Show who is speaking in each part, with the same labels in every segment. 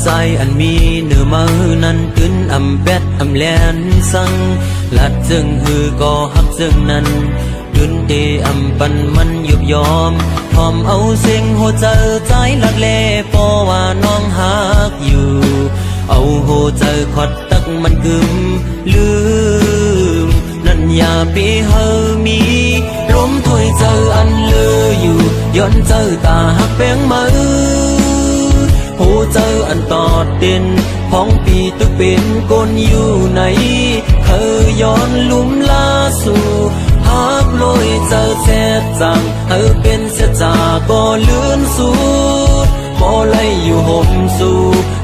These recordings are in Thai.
Speaker 1: ใจอันมีเนื้อมือนั้นกึนอำแบดอำแลนสังลัดจึงฮือก็หักจึงนั้นดุนเดอำปันมันยุบยอมพร้อมเอาเสียงหัวใจใจหลักเลเพราะว่าน้องหักอยู่เอาหัวใจขอดตักมันกึมลืมนั่นอย่าไปเฮอมีล้มถ้วยเจออันเลืออยู่ย้อนเจอตาหักแป้งมือหูเจออันตอดเด่นพ้องปีตุกเป็นก้นอยู่ไหนเคยย้อนลุ่มลาสู่หักลอยเจอแท้จังเป็นเสียจาก็เลื่อนสู่บ่ไล่อยู่ห่มสู่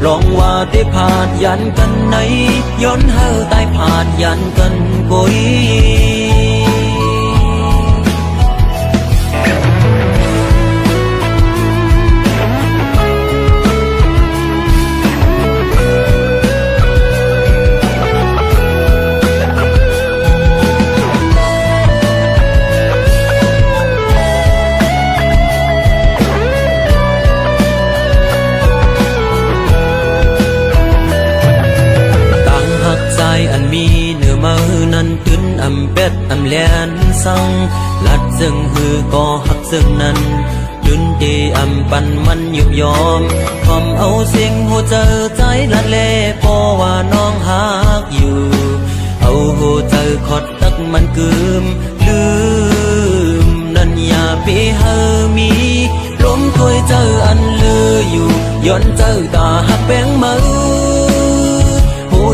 Speaker 1: ลองว่าได้ผ่านยันกันไหนย้อนตายผ่านยันกันกุยอันมีเนื้อมือนั้นกึนอำเป็ดอำแลนสังลัดซึ่งฮือก็หักซึ่งนั้นดุนเดอำปันมันยุบยอมพร้อมเอาเสียงหัวใจใจลัดเล่เพราะว่าน้องหักอยู่เอาหัวใจขอดตักมันกึมลืมนั่นอย่าไปเฮอมีล้มถ้วยเจออันเลืออยู่ย้อนเจอตาหักแป้งมือ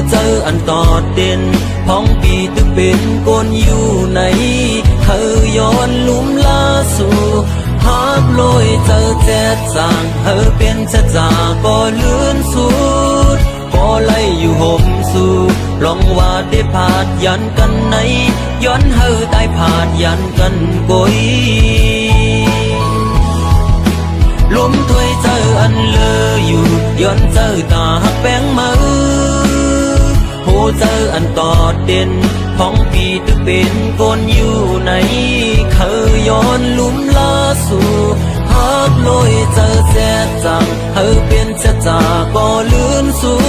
Speaker 1: เจออันตอดเด่นพ้องปีตึกเป็นก้นอยู่ไหนเคยย้อนลุ่มลาสู่หักลอยเจอแจ๊ดจางเป็นเสียจาก็เลื่อนสู่ก็ไล่อยู่ห่มสู่ลองว่าได้ผ่านยันกันไหนย้อนตายผ่านยันกันกุยล้มถ้วยเจออันเลืออยู่ย้อนเจอตาหักแป้งมือหูเจออันตอดเด่นพ้องปีตึกเป็นก้นอยู่ไหนเคยย้อนลุ่มลาสู่หักลอยเจอแท้จังเป็นเสียจาก็เลื่อนสู่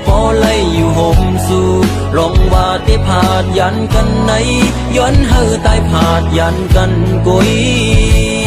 Speaker 1: พอไล่อยู่ห่มสู่ลองว่าได้ผ่านยันกันไหนย้อนตายผ่านยันกันกุย